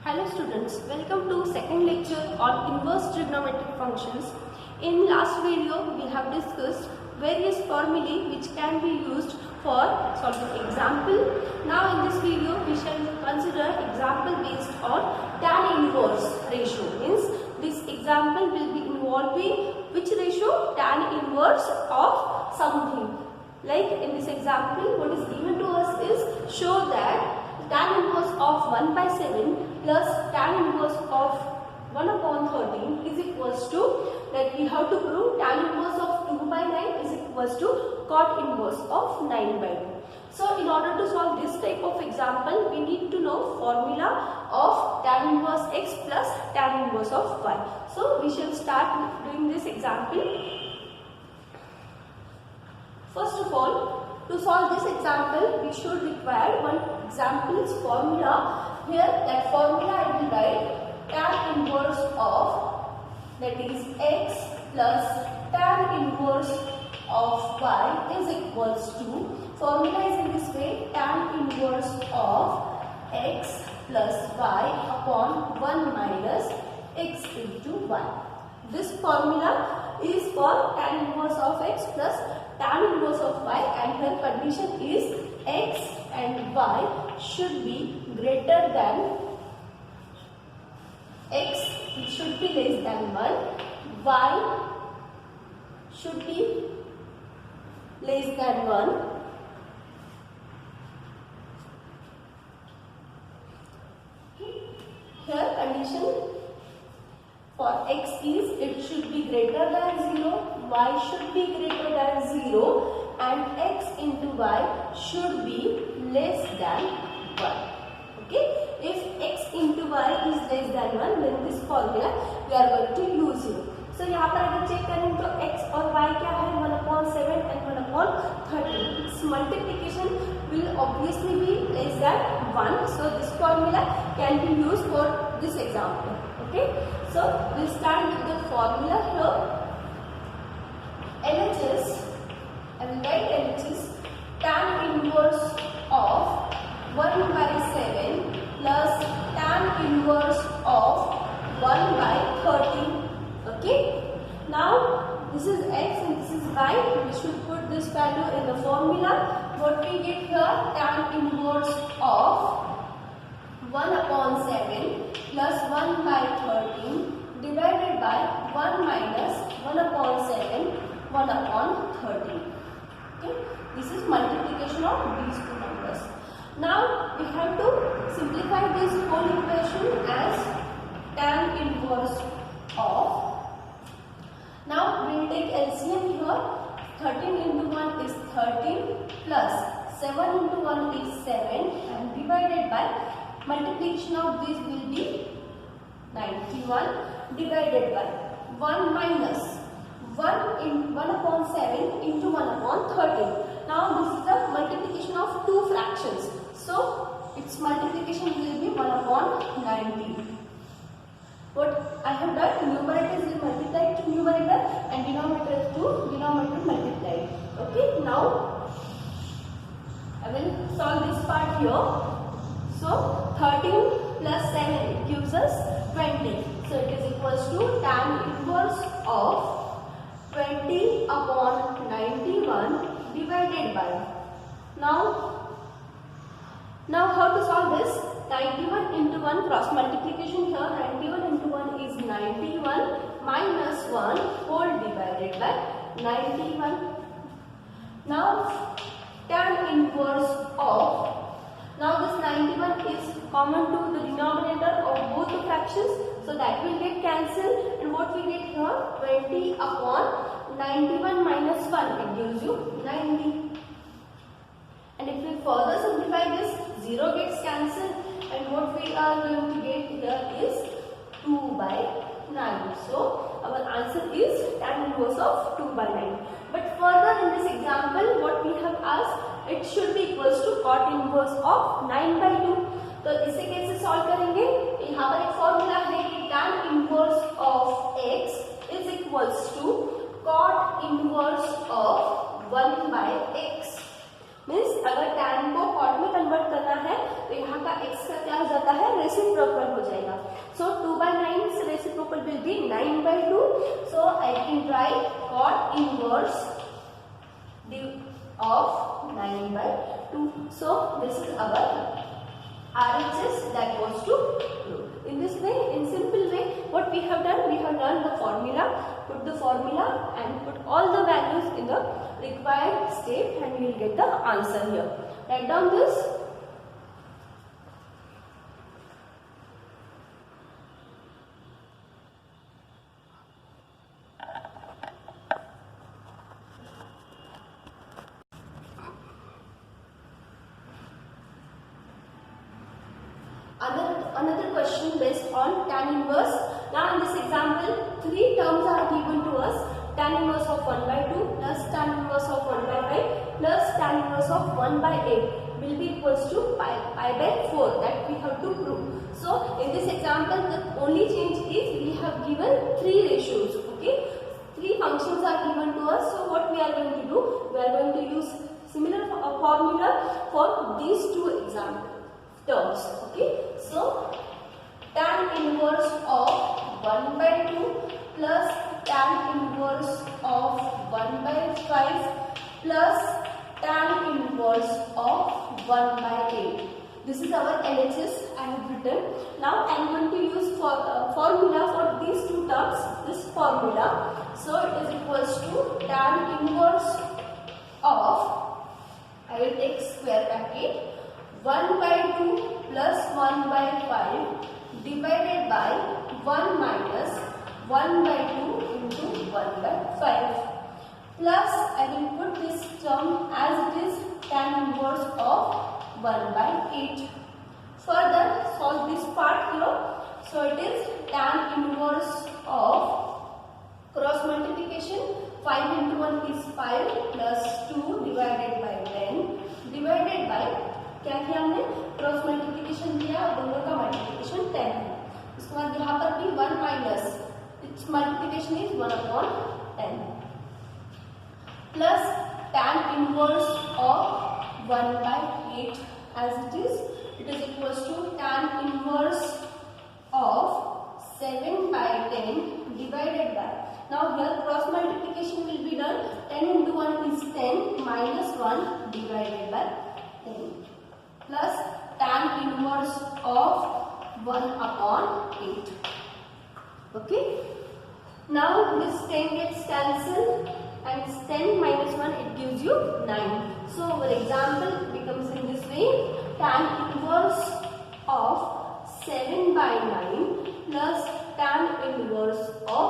Hello students, welcome to second lecture on inverse trigonometric functions. In last video we have discussed various formulae which can be used for solving example. Now in this video we shall consider example based on tan inverse ratio. Means this example will be involving which ratio? Tan inverse of something. Like in this example what is given to us is show that tan inverse of 1 by 7 plus tan inverse of 1 upon 13 is equals to, that we have to prove tan inverse of 2 by 9 is equals to cot inverse of 9 by 2. So in order to solve this type of example, we need to know formula of tan inverse x plus tan inverse of y. So we shall start doing this example. First of all, to solve this example, we should require one example's formula. Here, that formula I will write tan inverse of, that is x plus tan inverse of y is equals to, formula is in this way, tan inverse of x plus y upon 1 minus x into 1. This formula is for tan inverse of x plus tan inverse of y, and her condition is x and y should be greater than x, it should be less than 1, y should be less than 1, here condition for x is it should be greater than 0, y should be greater than 0, and x into y should be less than 1. Okay, if x into y is less than 1, then this formula we are going to use it. So यहाँ पर अगर check करें तो x और y क्या है, 1/7 and 1/13. Its multiplication will obviously be less than 1. So this formula can be used for this example. Okay, so we'll start with the formula here. LHS, I will write LHS tan inverse of 1 by 7 plus tan inverse of 1 by 13. Okay, now this is x and this is y. We should put this value in the formula. What we get here, tan inverse of 1 upon 7 plus 1 by 13 divided by 1 minus 1 upon 7, 1 upon 13. Okay, this is multiplication of these two numbers. Now we have to simplify this whole equation as tan inverse of, now we will take LCM here, 13 into 1 is 13 plus 7 into 1 is 7 and divided by, multiplication of this will be 91 divided by 1 minus 1 upon 7 into 1 upon 13. Now this is the multiplication of two fractions. So its multiplication will be 1 upon 90. What I have done, numerator is multiplied to numerator and denominator to denominator multiplied. Okay, now I will solve this part here. So 13 plus 7 gives us 20. So it is equals to tan inverse of 20 upon 91 divided by, now how to solve this? 91 into 1 cross multiplication here, 91 into 1 is 91 minus 1 whole divided by 91. Now tan inverse of, now this 91 is common to the denominator of both the fractions, so that will get cancelled, and what we get here, 20 upon 91 minus 1, it gives you 90. And if we further simplify this, 0 gets cancelled, and what we are going to get here is 2 by 9. So our answer is tan inverse of 2 by 9. But further in this example, what we have asked, it should be equals to cot inverse of 9 by 2. तो इसे कैसे solve करेंगे? यहाँ पर एक formula है कि tan inverse of x is equals to cot inverse of 1 by x. Means अगर tan को cot में कन्वर्ट करना है तो यहाँ का x का क्या हो जाता है, रेसिप्रोकल हो जाएगा. So 2/9 reciprocal will be 9/2. So I can write cot inverse of 9/2. So this is our RHS that was to prove. In this way, in simple way, what we have done, we have learned the formula, put the formula and put all the values in the required step and we will get the answer here. Write down this. Another question based on tan inverse. Now in this example, three terms are given to us. Tan inverse of 1/2 plus tan inverse of 1/5 plus tan inverse of 1/8 will be equals to pi by 4. That we have to prove. So in this example, the only change is we have given three ratios. Okay, three functions are given to us. So what we are going to do? We are going to use similar formula for these two examples. Terms. Okay, so tan inverse of 1/2 plus tan inverse of 1/5 plus tan inverse of 1/8. This is our LHS I have written. Now I am going to use formula for these two terms. This formula. So it is equals to tan inverse of, I will take square bracket, 1/2 plus 1/5 divided by 1 minus 1/2 into 1/5 plus I will put this term as it is tan inverse of 1/8. Further solve this part here. So it is tan inverse of cross multiplication. 5 into 1 is 5 plus 2 divided by 10 divided by, क्या किया हमने, cross multiplication किया, दोनों का multiplication 10 है. उसके बाद यहाँ पर भी 1 minus it's multiplication is 1/10 plus tan inverse of 1/8 as it is equals to tan inverse of 7/10 divided by, now here cross multiplication will be done. 10 into 1 is 10 minus 1 divided by 10 plus tan inverse of 1/8. Okay, now this 10 gets cancelled and 10 minus 1 it gives you 9. So our example becomes in this way: tan inverse of 7/9 plus tan inverse of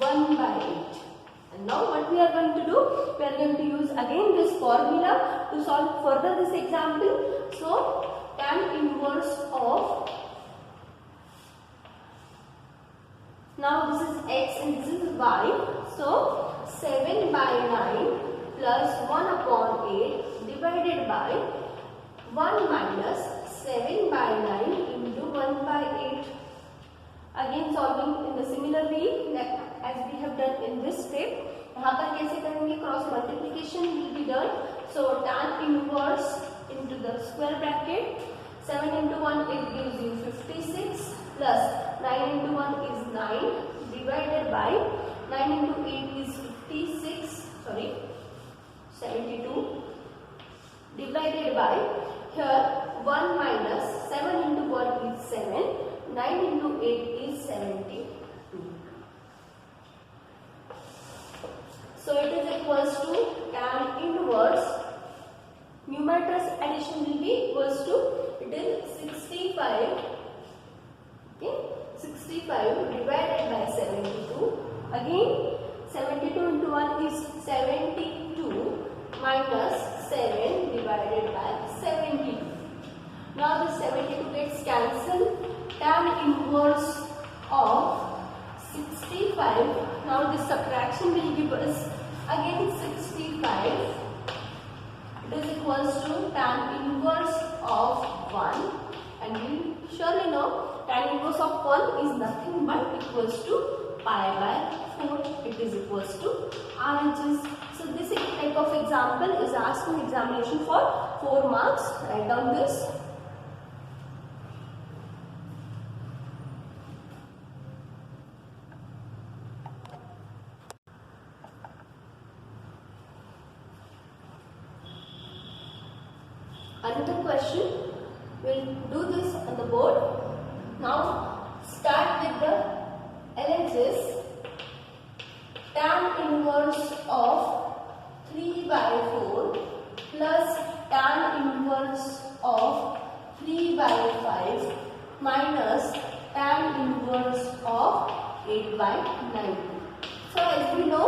1/8. And now what we are going to do? We are going to use again this formula to solve further this example. So tan inverse of, now this is x and this is y. So 7/9 plus 1/8 divided by 1 minus 7/9 into 1/8. Again solving in the similar way as we have done in this step. यहाँ पर कैसे करेंगे? Cross multiplication will be done. So tan inverse into the square bracket. 7 into 1 it gives you 56 plus 9 into 1 is 9 divided by 9 into 8 is 72 divided by, here 1 minus 7 into 1 is 7, 9 into 8 is 72. So it is equals to tan inverse, numerator's addition will be equals to, it is 65, okay, 65 divided by 72. Again 72 into 1 is 72 minus 7 divided by 72. Now this 72 gets cancelled. Tan inverse of 65. Now this subtraction will give us again 65. It is equals to tan inverse of 1, and we surely know tan inverse of 1 is nothing but equals to pi by 4. It is equals to RHS. So this type of example is asked in examination for 4 marks. Write down this. Another question, we'll do this on the board. Now start with the LHS. Tan inverse of 3 by 4 plus tan inverse of 3 by 5 minus tan inverse of 8 by 9. So as we know,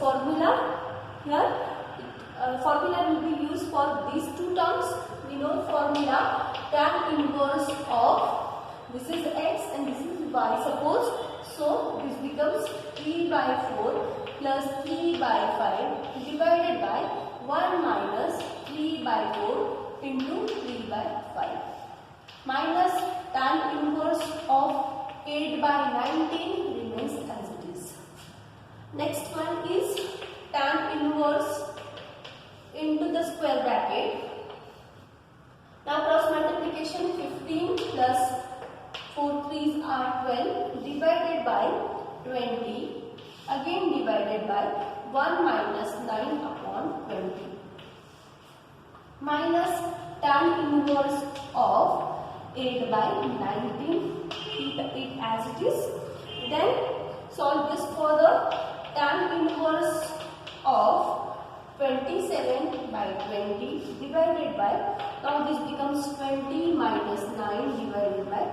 formula here, formula will be used for these two terms. We know formula tan inverse of, this is x and this is y, suppose. So this becomes 3 by 4 plus 3 by 5 divided by 1 minus 3 by 4 into 3 by 5 minus tan inverse of 8 by 19 remains as it is. Next one is tan inverse into the square bracket. Now cross multiplication, 15 plus 4 3s are 12 divided by 20, again divided by 1 minus 9 upon 20 minus tan inverse of 8 by 19, keep it as it is. Then solve this for the tan inverse of 27 by 20 divided by, now this becomes 20 minus 9 divided by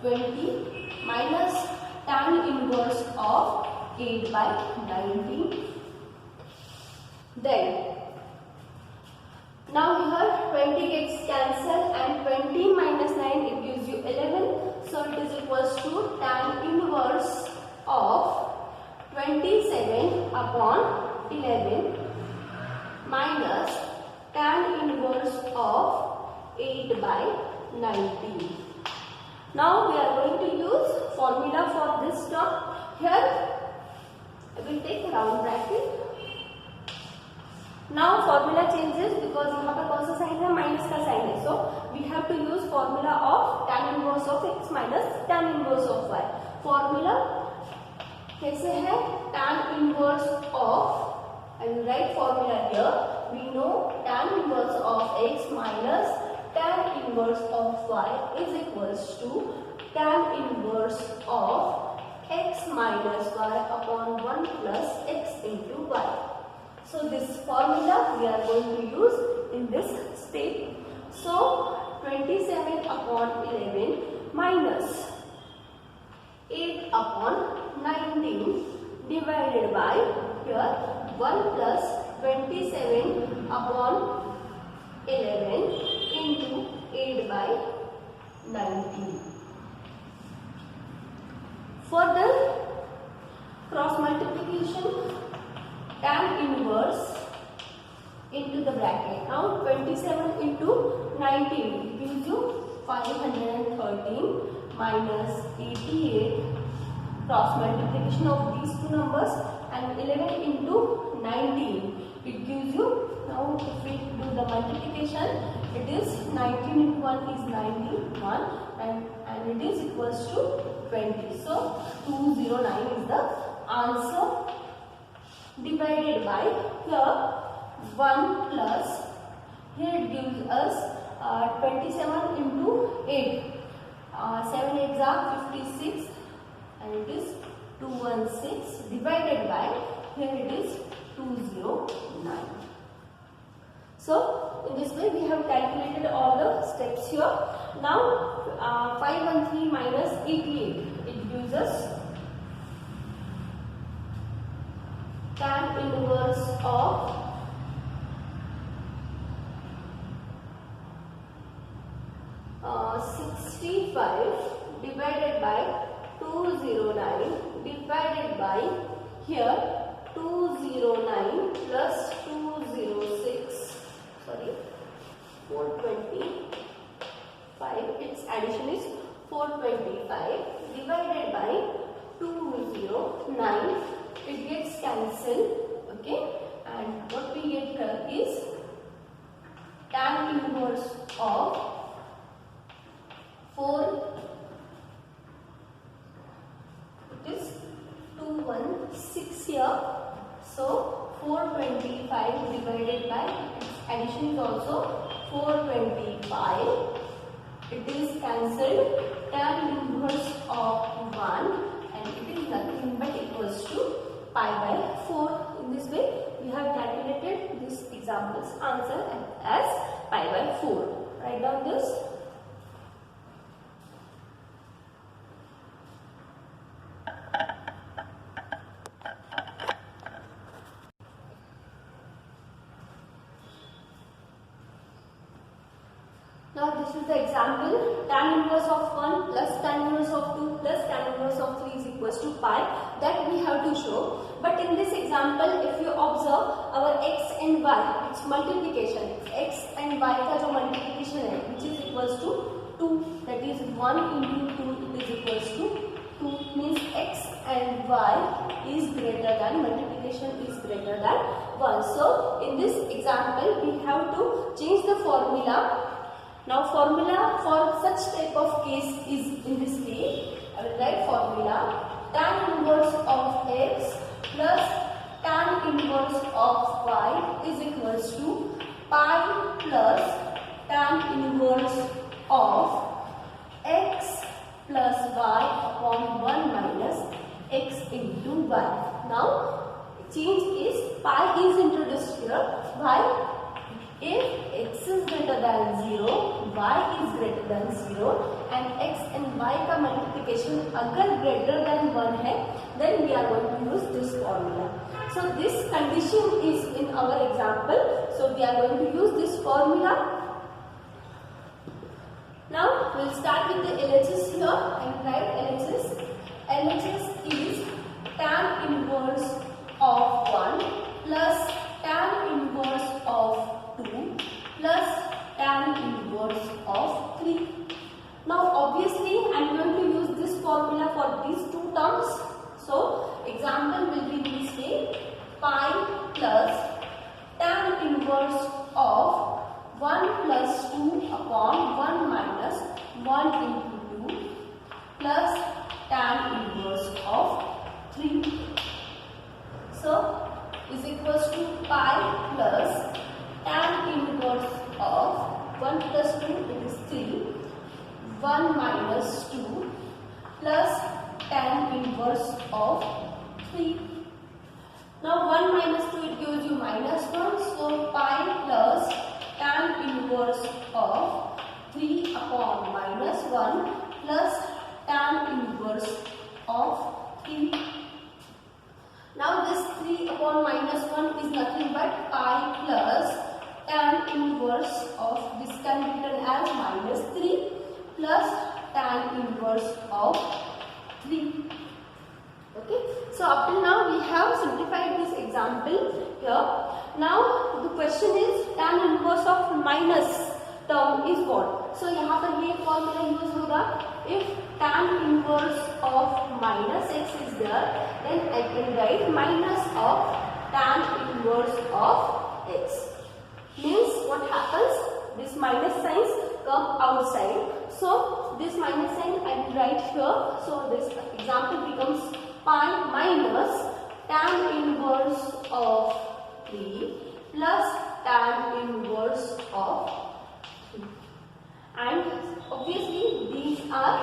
20 minus tan inverse of 8 by 19. Then now here 20 gets cancelled and 20 minus 9 it gives you 11. So it is equals to tan inverse of 27 upon 11 minus tan inverse of 8 by 19. Now we are going to use formula for this term. Here we will take round bracket. Now formula changes because यहाँ पर कौन सा sign है, minus का sign है. So we have to use formula of tan inverse of x minus tan inverse of y. Formula कैसे है? Tan inverse of, I will write formula here. We know tan inverse of x minus tan inverse of y is equals to tan inverse of x minus y upon 1 plus x into y. So this formula we are going to use in this step. So 27 upon 11 minus 8 upon 19 divided by here 1 plus 27 upon 11 into 8 by 19. Further cross multiplication, tan inverse into the bracket. Now 27 into 19 gives you 513 minus 88. Cross multiplication of these two numbers and 11 into 19 it gives you, now if we do the multiplication, it is 19 into 1 is 91 and it is equals to 20. So 209 is the answer, divided by here 1 plus, here it gives us 27 into 8, 7 8s are 56 and it is 216 divided by, here it is 209. So in this way we have calculated all the steps here. Now 513 minus 88, it gives us tan inverse of 65 divided by 209 divided by here 209 plus 206, sorry, 425, its addition is 425 divided by 209, it gets cancelled, okay, and what we get here is tan inverse of 4, it is 216 here, so 425 divided by its addition addition is also 425. It is cancelled. Tan inverse of 1 and it is nothing but equals to pi by 4. In this way we have calculated this example's answer as pi by 4. Write down this. Now this is the example. Tan inverse of 1 plus tan inverse of 2 plus tan inverse of 3 is equals to pi. That we have to show. But in this example, if you observe our x and y, its multiplication, x and y का जो multiplication है, which is equals to 2. That is 1 into 2 it is equals to 2. Means x and y is greater than, multiplication is greater than 1. So in this example, we have to change the formula. Now formula for such type of case is in this way. I will write formula tan inverse of x plus tan inverse of y is equals to pi plus tan inverse of x plus y upon 1 minus x into y. Now change is pi is introduced here. Why? If x is greater than 0, y is greater than 0 and x and y का multiplication अगर greater than 1 है, then we are going to use this formula. So this condition is in our example. So we are going to use this formula. Now we will start with the LHS here and write LHS. LHS is tan inverse of 1 plus tan inverse of 2 plus tan inverse of 3. Now obviously I am going to use this formula for these two terms. So example will be this way: pi plus tan inverse of 1 plus 2 upon 1 minus 1 into 2 plus tan inverse of 3. So is equals to pi plus tan inverse of 1 plus 2 it is 3, 1 minus 2 plus tan inverse of 3. Now 1 minus 2 it gives you minus 1. So pi plus tan inverse of 3 upon minus 1 plus tan inverse of 3. Now this 3 upon minus 1 is nothing but pi plus tan inverse of, this can be written as minus 3 plus tan inverse of 3. Okay. So up till now we have simplified this example here. Now the question is tan inverse of minus term is what? So यहाँ पर ये formula use होगा. If tan inverse of minus x is there, then I can write minus of tan inverse of x. Means what happens? This minus signs come outside. So this minus sign I will write here. So this example becomes pi minus tan inverse of 3 plus tan inverse of 3. And obviously these are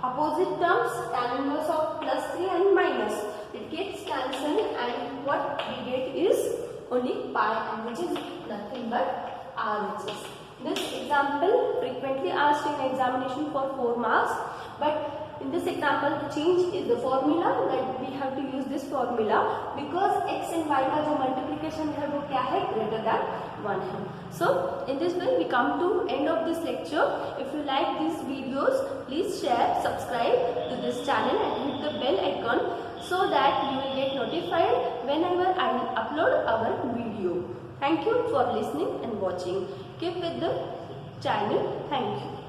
opposite terms, tan inverse of plus 3 and minus. It gets cancelled and what we get is only pi, and which is nothing but RHS. This example frequently asked in examination for 4 marks, but in this example the change is the formula, that we have to use this formula because x and y का जो multiplication है वो क्या है, greater than 1 है. So in this way we come to end of this lecture. If you like these videos, please share, subscribe to this channel and hit the bell icon so that you will get notified whenever I upload our video. Thank you for listening and watching. Keep with the channel. Thank you.